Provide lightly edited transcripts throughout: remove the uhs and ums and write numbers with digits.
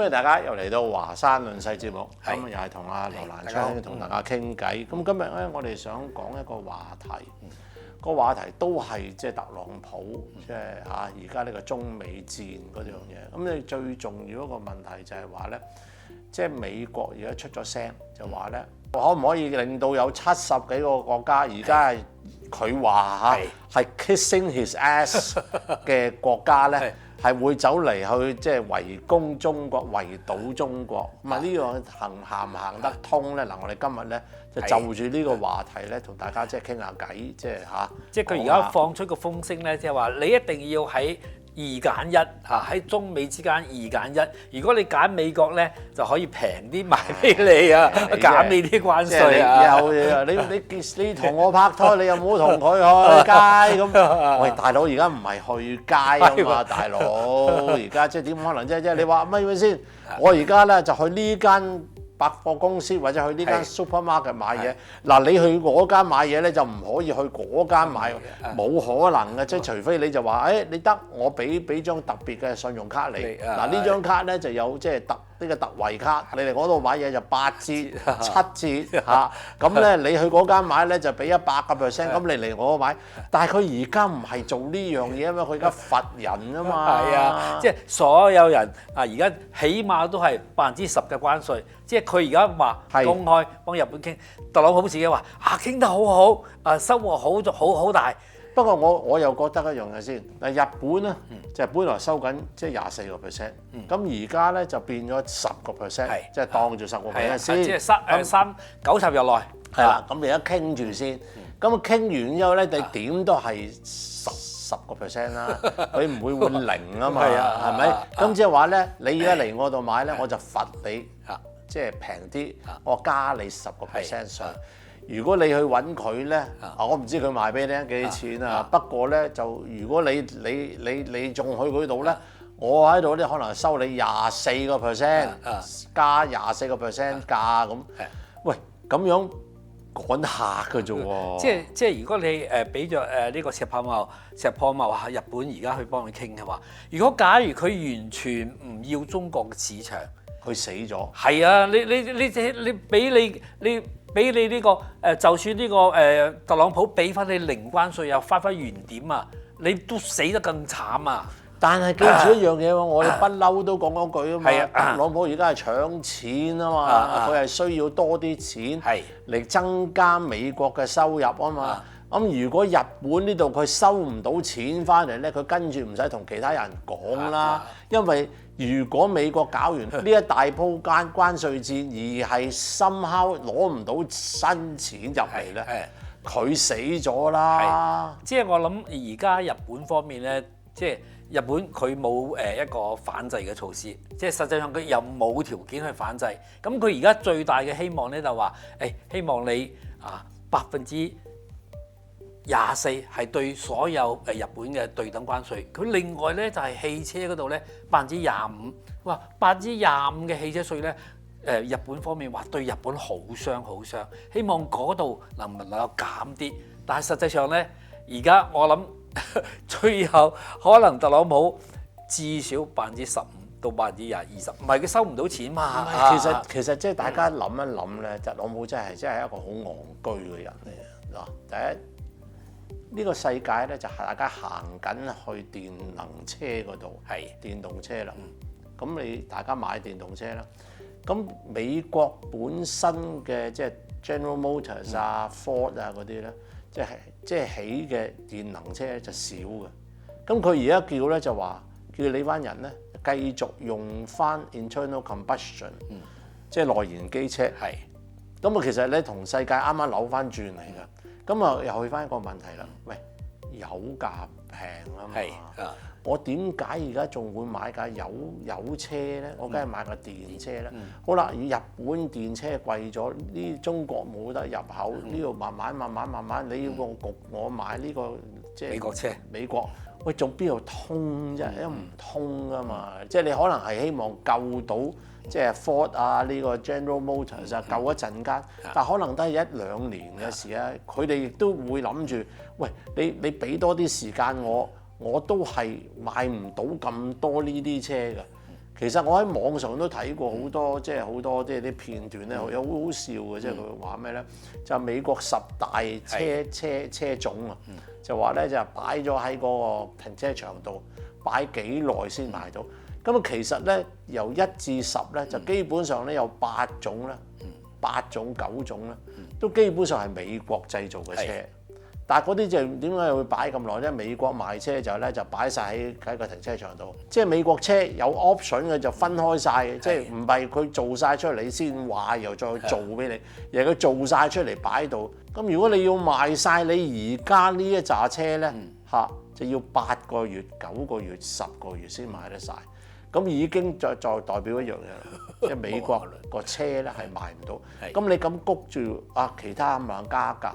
歡迎大家又嚟到華山論世節目，咁係又係同阿羅蘭大家好昌同大家傾偈。咁今日咧，我哋想講一個話題，個話題都係即係特朗普，即係嚇而家呢個中美戰嗰樣嘢。咁你最重要一個問題就係話咧，即係美國而家出咗聲，就話咧，可唔可以令到有70幾個國家而家係佢話嚇係 kissing his ass 嘅國家咧？係會走嚟去即係圍攻中國、圍堵中國，咁啊呢個行唔行得通咧？嗱，我哋今日咧就住呢個話題咧，同大家即係傾下偈，即係嚇。即係佢而家放出個風聲咧，即係話你一定要喺2揀1嚇，喺中美之間2揀1。如果你揀美國咧，就可以平啲賣俾你啊，減你啲關稅啊。你同我拍拖，你又冇同佢去街咁。喂，大佬，而家唔係去街啊嘛，大佬，而家即係點可能啫？即係你話咪先？我而家咧就去呢間百貨公司或者去呢間 supermarket 買嘢，嗱你去嗰間買嘢咧就唔可以去嗰間買，冇可能嘅，即係除非你就話，你得我俾張特別嘅信用卡你，嗱呢張卡咧就有即係呢個特惠卡，你嚟嗰度買嘢就8折、7折嚇，咁咧你去嗰間買咧就俾100%，咁你嚟我度買，但係佢而家唔係做呢樣嘢啊嘛，佢而家罰人啊嘛，係啊，即係所有人啊，而家起碼都係10%嘅關稅。即係佢而家話公開幫日本傾，特朗普自己話傾得好好，收穫好大。不過我又覺得一樣嘢先，嗱日本咧就本來收緊即係24%，咁而家咧就變咗10%，即係當住10%先。即係90日內。係啦，咁你而家傾住先，咁傾完之後咧，你點都係10%啦，佢唔會換0啊嘛，係咪？咁即係話咧，你而家嚟我度買咧，我就罰你。即係平啲，我加你10%上。如果你去揾佢咧，我唔知佢賣俾你幾錢啊。不過咧就如果你仲去佢度咧，我喺度咧可能收你24%，加24%價咁。喂，咁樣趕客㗎啫喎。即係如果你俾咗呢個石破茂日本而家去幫佢傾嘅話，如果假如佢完全唔要中國嘅市場。佢死咗。係啊，你俾你呢個就算呢個特朗普俾翻你零關稅又翻原點啊，你都死得更慘啊！但係記住一樣嘢喎，我哋不嬲都講嗰句啊嘛，特朗普而家係搶錢啊嘛，佢係需要多啲錢嚟增加美國嘅收入啊嘛。咁如果日本呢度佢收唔到錢翻嚟咧，佢跟住唔使同其他人講啦，因為如果美國搞完呢一大鋪關稅戰，而係somehow攞唔到新錢入嚟咧，佢死咗啦。即係我諗而家日本方面咧，即係日本佢冇一個反制嘅措施，即係實際上佢又冇條件去反制。咁佢而家最大嘅希望咧就話，希望你24%係對所有日本嘅對等關稅，佢另外咧就係汽車嗰度咧25%，哇25%嘅汽車稅咧，日本方面話對日本好傷，希望嗰度能唔能夠減啲，但係實際上咧，而家我諗最後可能特朗普至少15%到20%，唔係佢收唔到錢嘛。其實即係大家諗一諗咧，特朗普真係一個好戇居嘅人嚟嗱，第一。呢個世界咧就係大家行緊去電能車嗰度，電動車啦。咁你大家買電動車啦。咁美國本身嘅即係 General Motors 啊、Ford 啊嗰啲咧，即係起嘅電能車就少嘅。咁佢而家叫咧就話叫你班人咧繼續用翻 internal combustion，即係內燃機車。咁啊，其實咧同世界啱啱扭翻轉嚟㗎。咁啊，又去翻一個問題啦。喂，油價平啊嘛，我點解而家仲會買架油車咧？我梗係買架電車啦。好啦，日本電車貴咗，呢中國冇得入口，呢度慢慢，你要焗我買呢個即係美國車。美國，喂，仲邊度通啫？因為唔通㗎嘛。即係你可能係希望救到。即係 Ford 啊，呢個 General Motors 啊，救一陣間，但可能都係1-2年嘅事啊。佢哋亦都會諗住，喂，你俾多啲時間我都係買唔到咁多呢啲車㗎。其實我喺網上都睇過好多，即係好多啲片段咧，有好好笑嘅，即係佢話咩咧？就美國10大車種啊，就話咧就擺咗喺嗰個停車場度擺幾耐先賣到。咁啊，其實咧由1至10咧，就基本上咧有8種啦，8種9種啦，都基本上係美國製造嘅車。但係嗰啲就點解會擺咁耐咧？美國賣車就擺晒喺個停車場度，即係美國車有 option 嘅就分開晒嘅，即係唔係佢做晒出嚟你先話，又再做俾你，而係佢做晒出嚟擺度。咁如果你要賣晒你而家呢一紮車咧就要8個月、9個月、10個月先賣得晒。咁已經再代表一樣嘢啦，即係美國個車咧係賣唔到。咁你咁谷住其他咁加價。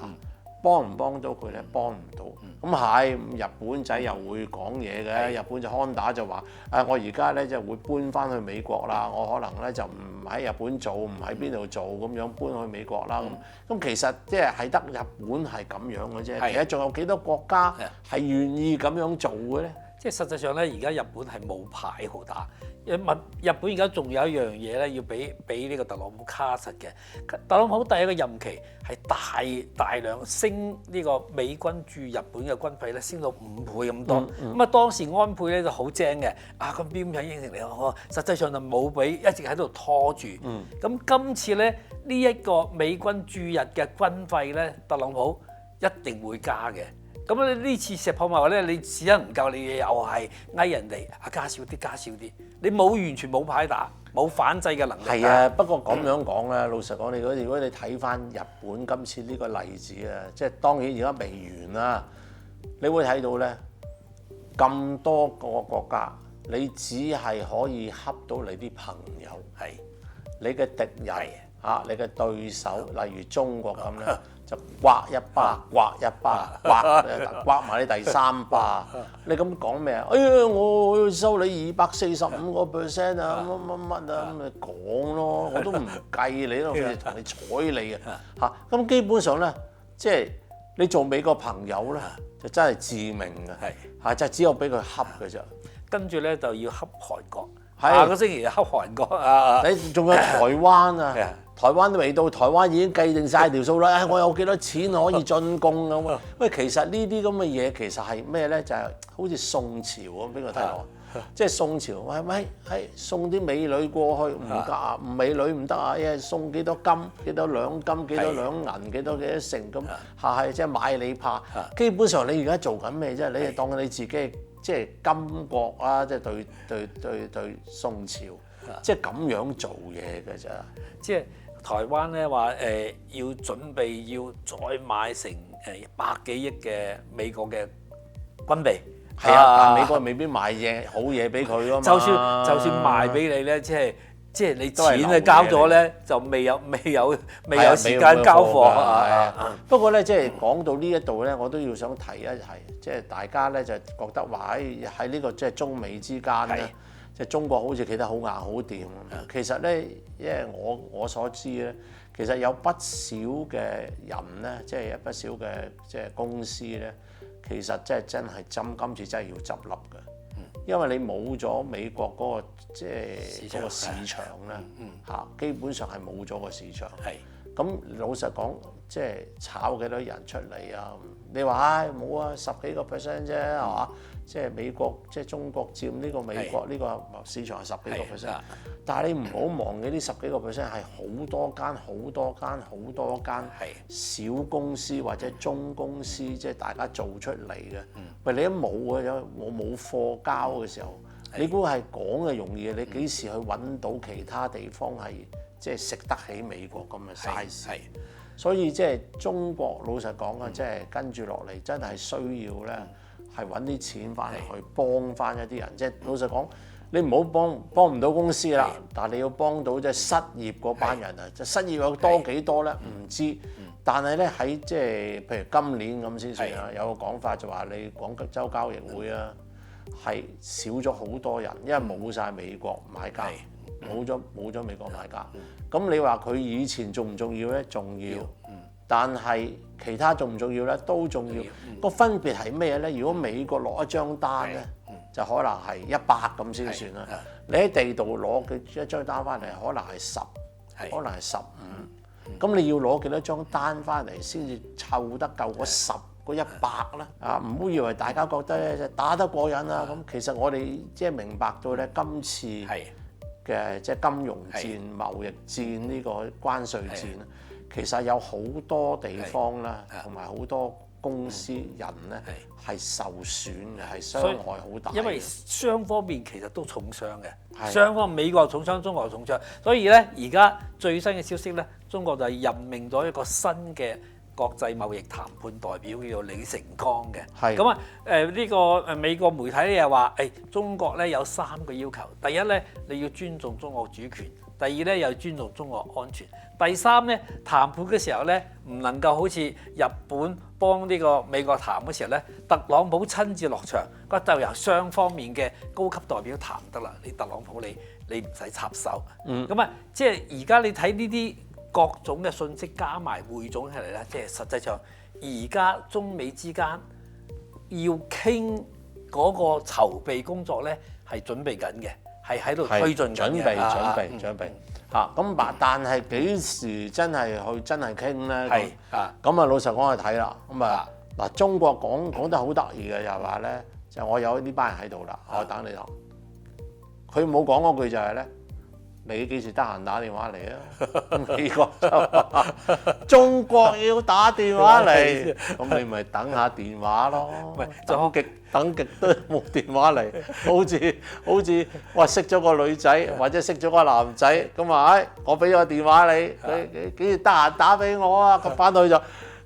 幫唔幫到佢咧？幫唔到。咁係日本仔又會講嘢嘅。日本就 Honda 就話：我而家咧就會搬翻去美國啦。我可能咧就唔喺日本做，唔喺邊度做咁樣搬去美國啦。咁其實即係得日本係咁樣嘅啫。其實仲有幾多國家係願意咁樣做嘅咧？即係實際上咧，而家日本係冇牌好打。日本而家仲有一樣嘢咧，要俾呢個特朗普卡實嘅。特朗普第一個任期係大量升呢個美軍駐日本嘅軍費咧，升到5倍咁多。咁當時安倍咧就好精嘅，咁邊有應承你？實際上就冇俾，一直喺度拖住。咁今次咧呢一個美軍駐日嘅軍費咧，特朗普一定會加嘅。咁呢次石破埋話咧，你只得唔夠，你又係翳人哋加少啲，你完全冇牌打，冇反制嘅能力。係啊，不過咁樣講咧，老實講，如果你睇翻日本今次呢個例子啊，即係當然而家未完啦，你會睇到咧咁多個國家，你只係可以恰到你啲朋友，你嘅敵人你嘅對手，例如中國咁咧。就刮一巴，刮埋你第3巴。你咁講咩啊？我要收你245% 啊，乜啊，咁咪講咯，我都唔計你咯，同你睬你啊咁基本上咧，即係你做美國朋友咧，就真係致命嘅，就只有俾佢恰嘅啫。跟住咧就要恰韓國，下個星期就恰韓國你仲有台灣啊？台灣都未到，台灣已經計定晒條數啦。我有幾多錢可以進貢咁？喂，其實呢啲咁嘅嘢其實係咩咧？就係好似宋朝咁，邊個睇過？即係宋朝，送啲美女過去唔得，美女唔得啊！送幾多金、幾多兩金、幾多兩銀、幾多成咁，即係買你怕。基本上你而家做緊咩啫？你係當你自己即係金國啊，即係對宋朝，即係咁樣做嘢嘅咋。即係。台灣咧話要準備要再買成100幾億嘅美國嘅軍備，但美國未必買好嘢俾佢㗎嘛。就算賣俾你咧，即係你錢啊交咗咧，就未有時間交貨。不過咧，即係講到呢一度咧，我都要想提一提，即係大家咧就覺得話喺呢個即係中美之間咧。即係中國好似企得好硬好掂，其實咧，因為我所知咧，其實有不少嘅人咧，即係有不少嘅即係公司咧，其實真係今次真係要執笠嘅，因為你冇咗美國嗰個即係嗰個市場咧，基本上係冇咗個市場。咁老實講，即係炒幾多人出嚟啊？你話冇啊，10幾個%啫，係嘛？即係美國，即係中國佔呢個美國呢個市場係10幾個%，但係你唔好忘記呢10幾個%係好多間小公司或者中公司，即係大家做出嚟嘅。喂，你都冇嘅，我冇貨交嘅時候，你估係講嘅容易，你幾時去揾到其他地方係即係食得起美國咁嘅 size？所以即係中國老實講啊，即係跟住落嚟真係需要咧。係揾啲錢翻嚟去幫翻一啲人，即係老實講，你唔好幫唔到公司啦，但係你要幫到即係失業嗰班人啊，就失業有多幾多咧？唔知，但係咧喺即係譬如今年咁先算啊，有個講法就話你廣州交易會啊係少咗好多人，因為冇晒美國買家，冇咗美國買家，咁你話佢以前重唔重要咧？重要。但係其他重唔重要咧？都重要。個分別係咩咧？如果美國落一張單咧，就可能係100咁先算啦。你喺地度攞嘅一張單翻嚟，可能係10，可能係15。咁你要攞幾多張單翻嚟先至湊得夠嗰10嗰100咧？啊，唔好以為大家覺得咧打得過癮啊！咁其實我哋即係明白到咧，今次嘅即係金融戰、貿易戰呢個關稅戰咧，其實有好多地方啦，同埋好多公司人咧係受損嘅，係傷害好大。因為雙方面其實都重傷嘅，雙方美國重傷，中國重傷，所以咧而家最新嘅消息咧，中國就係任命咗一個新嘅國際貿易談判代表，叫做李成鋼嘅。咁啊呢個美國媒體咧又話中國咧有3個要求，第一咧你要尊重中國主權，第二咧又尊重中國安全，第三咧談判嘅時候咧唔能夠好似日本幫呢個美國談嘅時候咧，特朗普親自落場，就由雙方面嘅高級代表談得啦。你特朗普你唔使插手。咁啊，即係而家你睇呢啲各種嘅信息加埋匯總起嚟咧，即係實際上而家中美之間要傾嗰個籌備工作咧係準備緊嘅，係喺度推進緊嘅。準備嚇咁，但係幾時真係傾咧？咁啊，老實講去睇啦。咁啊嗱，中國講得好得意嘅，又話咧就我有呢班人喺度啦，我等你諗。佢冇講嗰句就係咧，你幾時得閒打電話嚟啊？美國就話中國要打電話嚟，咁你咪等下電話咯。等極都冇電話嚟，好似哇識咗個女仔或者識咗個男仔咁話，我俾咗個電話你，佢幾時得閒打俾我啊？咁翻到去就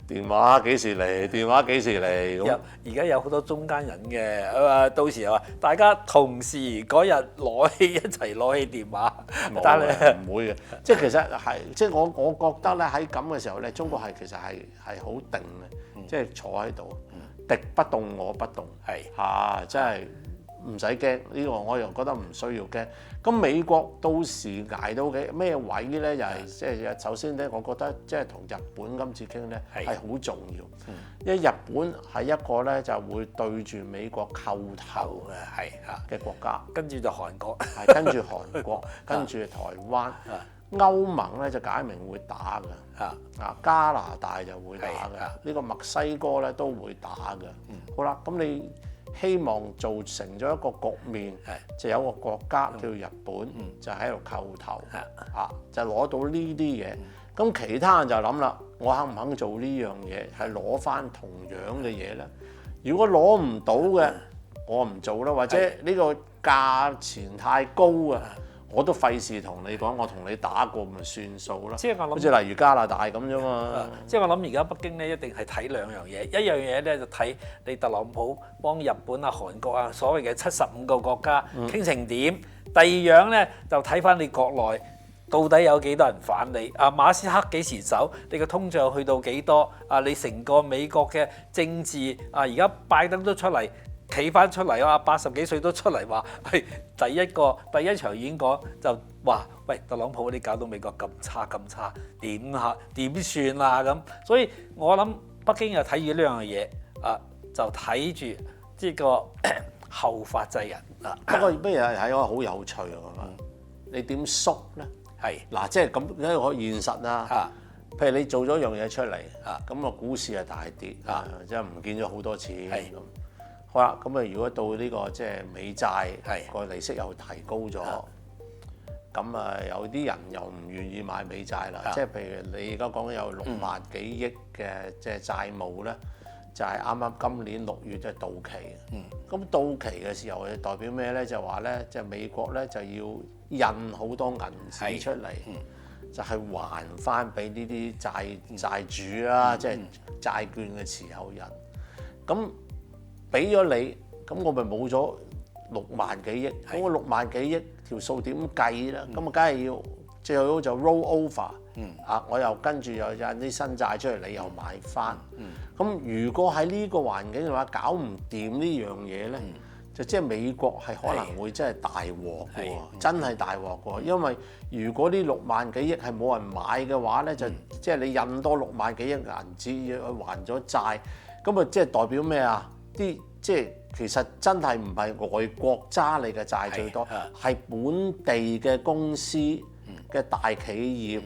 電話幾時嚟？電話幾時嚟？而家有好多中間人嘅，到時又話大家同時嗰日一齊攞起電話，但係唔會嘅，即係其實係即係我覺得咧喺咁嘅時候咧，中國其實係好定嘅，即係坐喺度。敵不動我不動，真係唔使驚呢個，我又覺得唔需要驚。咁美國到時捱到嘅咩位咧，又係即係首先咧，我覺得即係同日本今次傾咧係好重要，因為日本係一個咧就會對住美國叩頭嘅國家，跟住就韓國，跟住韓國，跟住台灣。歐盟咧就解明會打嘅，加拿大就會打嘅，呢個墨西哥咧都會打嘅。好啦，咁你希望造成咗一個局面，就有個國家叫日本，就喺度叩頭，就攞到呢啲嘢。咁其他人就諗啦，我肯唔肯做呢樣嘢，係攞翻同樣嘅嘢咧？如果攞唔到嘅，我唔做啦，或者呢個價錢太高啊！我都費事同你講，我同你打過咪算數啦。即係我諗，好似例如加拿大咁啫嘛。即係我諗而家北京咧一定係睇兩樣嘢，一樣嘢咧就睇你特朗普幫日本啊、韓國啊所謂嘅75個國家傾成點。第二樣咧就睇翻你國內到底有幾多人反你。馬斯克幾時走？你個通脹去到幾多？你成個美國嘅政治而家拜登都出嚟。企翻出嚟啊！80幾歲都出嚟話係第一場演講就話：喂，特朗普你搞到美國咁差，點算啊咁？所以我諗北京又睇住呢樣嘢就睇住呢個後發制人啊。不過咩嘢係一個好有趣啊？你點縮咧？嗱，即係咁一個現實啦。譬如你做咗樣嘢出嚟咁個股市係大跌即係唔見咗好多錢咁。好啦，咁啊，如果到呢個即係美債個利息又提高咗，咁有啲人又唔願意買美債啦。即係譬如你而家講有6萬幾億嘅即係債務咧，就係啱啱今年6月就到期。咁到期嘅時候，代表咩咧？就話咧，即係美國咧就要印好多銀紙出嚟，就係還翻俾呢啲債主啦，即係債券嘅持有人。咁俾咗你，咁我咪冇咗6萬幾億，咁我6萬幾億條數點計咧？咁啊，梗係要最好就 roll over，我又跟住又印啲新債出嚟，你又買翻。咁如果喺呢個環境嘅話，搞唔掂呢樣嘢咧，就即係美國係可能會真係大鑊嘅喎，真係大鑊嘅喎。因為如果呢6萬幾億係冇人買嘅話咧，就即係你印多6萬幾億銀紙去還咗債，咁啊即係代表咩啊？啲即係其實真係唔係外國揸你嘅債最多，係本地嘅公司嘅大企業、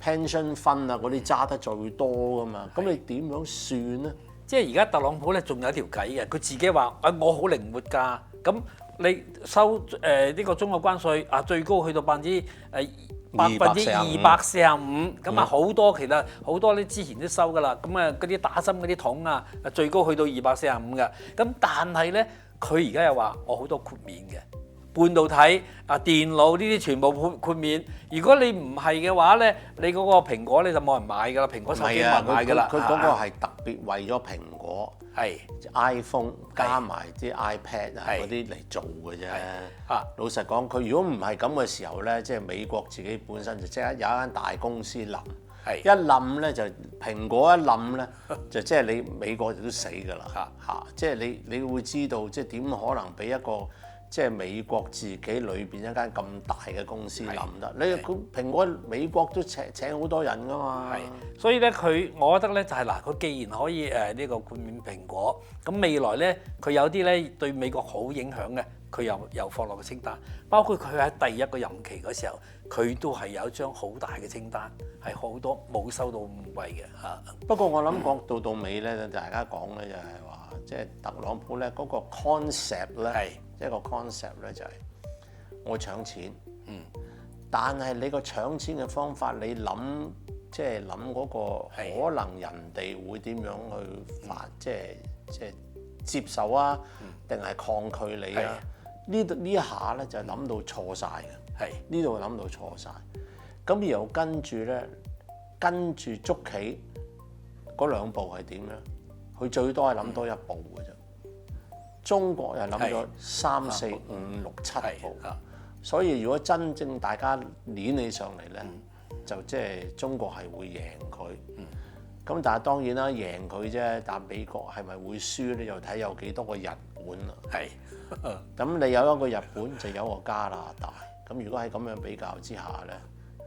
pension fund 啊嗰啲揸得最多噶嘛。咁你點樣算呢？即係而家特朗普咧仲有一條計嘅，佢自己話：我好靈活㗎。咁你收呢個中國關稅啊，最高去到245%，咁啊好多其實好多啲之前都收㗎啦。咁啊嗰啲打針嗰啲桶啊，最高去到245㗎。咁但係咧，佢而家又話我好多豁免嘅。半導體啊、電腦呢啲全部豁免。如果你唔係嘅話咧，你嗰個蘋果咧就冇人買㗎啦，蘋果手機冇人買㗎啦。佢嗰個係特別為咗蘋果，係 iPhone 加埋啲 iPad 啊嗰啲嚟做嘅啫。老實講，佢如果唔係咁嘅時候咧，即係美國自己本身就即刻有一間大公司冧，一冧咧就蘋果一冧咧，就即係你美國都死㗎啦。即係你會知道，即係點可能俾一個即係美國自己裏邊一間咁大嘅公司冧得？你蘋果美國都請好多人㗎嘛。所以咧我覺得咧就係嗱，佢既然可以呢個豁免蘋果，咁未來咧佢有啲咧對美國好影響嘅，佢又放落個清單。包括佢喺第一個任期嗰時候，佢都係有一張好大嘅清單，係好多冇收到五位嘅嚇。不過我諗講到尾咧，大家講咧就係話，即係特朗普咧嗰個 concept 咧。一個 concept 咧就係我搶錢，但係你個搶錢嘅方法，你諗即係諗嗰個可能人哋會點樣去即係接受啊，定係抗拒你啊？呢一下咧就諗到錯晒嘅，呢度諗到錯晒。咁然後跟住捉棋嗰兩步係點咧？佢最多係諗多一步嘅啫。中國又諗咗3、4、5、6、7步，所以如果真正大家攣起上嚟咧，就即係中國係會贏佢。咁但係當然啦，贏佢啫，但美國係咪會輸咧？又睇有幾多個日本啦。咁你有一個日本就有一個加拿大。咁如果喺咁樣比較之下咧，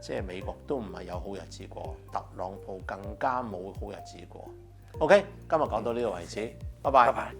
即係美國都唔係有好日子過，特朗普更加冇好日子過。OK， 今日講到呢個為止，拜拜。